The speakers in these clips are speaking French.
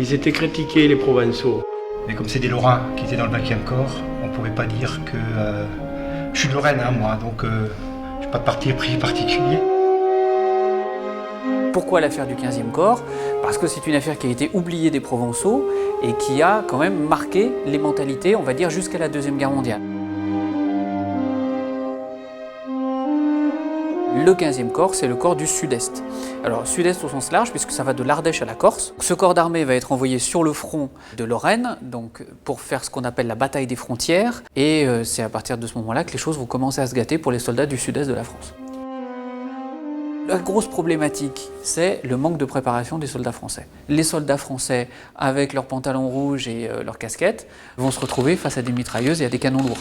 Ils étaient critiqués, les Provençaux. Mais comme c'est des Lorrains qui étaient dans le 20e corps, on ne pouvait pas dire que... je suis de Lorraine, hein, moi, donc je n'ai pas de parti pris particulier. Pourquoi l'affaire du 15e corps? Parce que c'est une affaire qui a été oubliée des Provençaux et qui a quand même marqué les mentalités, on va dire, jusqu'à la Deuxième Guerre mondiale. Le 15e corps, c'est le corps du Sud-Est. Alors, Sud-Est au sens large, puisque ça va de l'Ardèche à la Corse. Ce corps d'armée va être envoyé sur le front de Lorraine, donc pour faire ce qu'on appelle la bataille des frontières. Et c'est à partir de ce moment-là que les choses vont commencer à se gâter pour les soldats du Sud-Est de la France. La grosse problématique, c'est le manque de préparation des soldats français. Les soldats français, avec leurs pantalons rouges et leurs casquettes, vont se retrouver face à des mitrailleuses et à des canons lourds.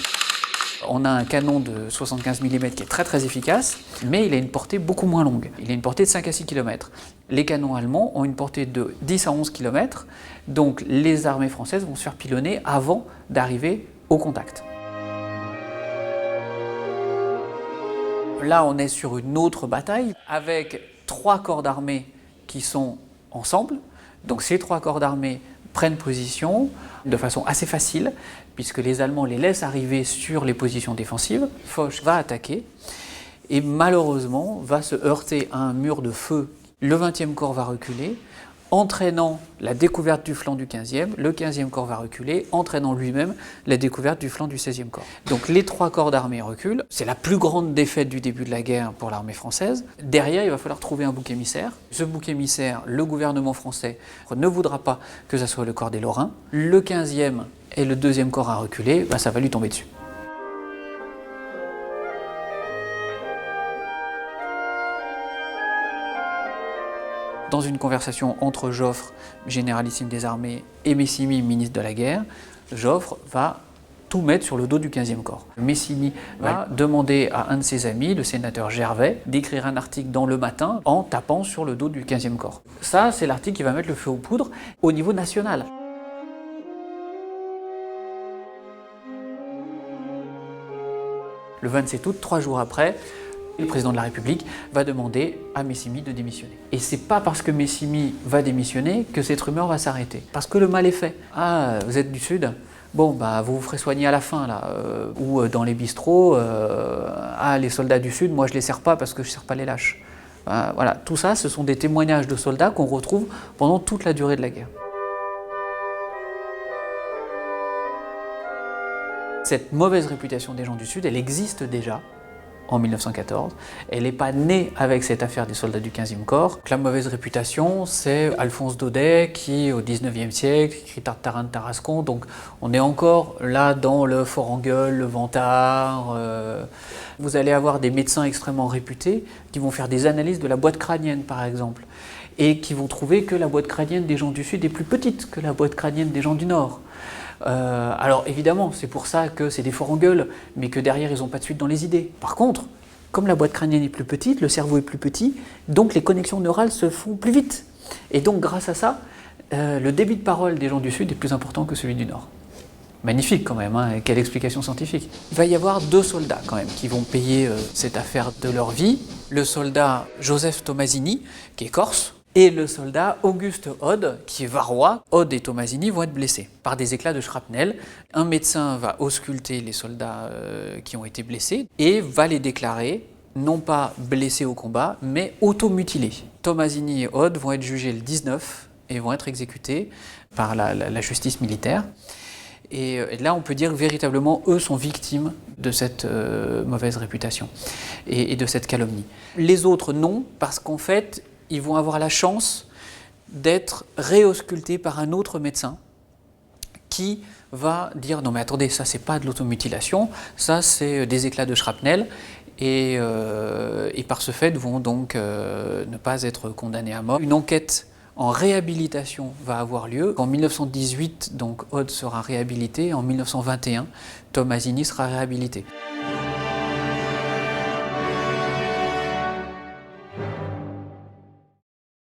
On a un canon de 75 mm qui est très efficace, mais il a une portée beaucoup moins longue. Il a une portée de 5 à 6 km. Les canons allemands ont une portée de 10 à 11 km, donc les armées françaises vont se faire pilonner avant d'arriver au contact. Là, on est sur une autre bataille avec 3 corps d'armée qui sont ensemble. Donc ces 3 corps d'armée prennent position de façon assez facile, puisque les Allemands les laissent arriver sur les positions défensives. Foch va attaquer et malheureusement va se heurter à un mur de feu. Le 20e corps va reculer, entraînant la découverte du flanc du 15e, le 15e corps va reculer, entraînant lui-même la découverte du flanc du 16e corps. Donc les 3 corps d'armée reculent, c'est la plus grande défaite du début de la guerre pour l'armée française. Derrière, il va falloir trouver un bouc émissaire. Ce bouc émissaire, le gouvernement français ne voudra pas que ça soit le corps des Lorrains. Le 15e et le 2e corps à reculer, ça va lui tomber dessus. Dans une conversation entre Joffre, généralissime des armées, et Messigny, ministre de la guerre, Joffre va tout mettre sur le dos du 15e corps. Messigny va demander à un de ses amis, le sénateur Gervais, d'écrire un article dans Le Matin en tapant sur le dos du 15e corps. Ça, c'est l'article qui va mettre le feu aux poudres au niveau national. Le 27 août, 3 jours après, le président de la République va demander à Messigny de démissionner. Et c'est pas parce que Messigny va démissionner que cette rumeur va s'arrêter. Parce que le mal est fait. Ah, vous êtes du Sud? Bon, vous vous ferez soigner à la fin, là. Ou dans les bistrots, les soldats du Sud, moi je les sers pas parce que je sers pas les lâches. Voilà, tout ça, ce sont des témoignages de soldats qu'on retrouve pendant toute la durée de la guerre. Cette mauvaise réputation des gens du Sud, elle existe déjà en 1914. Elle n'est pas née avec cette affaire des soldats du 15e corps. La mauvaise réputation, c'est Alphonse Daudet qui, au 19e siècle, écrit Tartarin de Tarascon. Donc on est encore là dans le fort en gueule, le vantard. Vous allez avoir des médecins extrêmement réputés qui vont faire des analyses de la boîte crânienne, par exemple, et qui vont trouver que la boîte crânienne des gens du Sud est plus petite que la boîte crânienne des gens du Nord. Alors évidemment, c'est pour ça que c'est des forts en gueule, mais que derrière ils n'ont pas de suite dans les idées. Par contre, comme la boîte crânienne est plus petite, le cerveau est plus petit, donc les connexions neurales se font plus vite. Et donc grâce à ça, le débit de parole des gens du Sud est plus important que celui du Nord. Magnifique quand même, hein, quelle explication scientifique. Il va y avoir 2 soldats quand même qui vont payer cette affaire de leur vie. Le soldat Joseph Tomasini, qui est corse, et le soldat Auguste Hode, qui est varois. Hode et Tomasini vont être blessés par des éclats de shrapnel. Un médecin va ausculter les soldats qui ont été blessés et va les déclarer, non pas blessés au combat, mais automutilés. Tomasini et Hode vont être jugés le 19 et vont être exécutés par la justice militaire. Et là, on peut dire que véritablement, eux sont victimes de cette mauvaise réputation et de cette calomnie. Les autres, non, parce qu'en fait, ils vont avoir la chance d'être réauscultés par un autre médecin qui va dire « Non mais attendez, ça c'est pas de l'automutilation, ça c'est des éclats de shrapnel » et par ce fait vont donc ne pas être condamnés à mort. Une enquête en réhabilitation va avoir lieu. En 1918, donc, Hode sera réhabilité. En 1921, Tomasini sera réhabilité.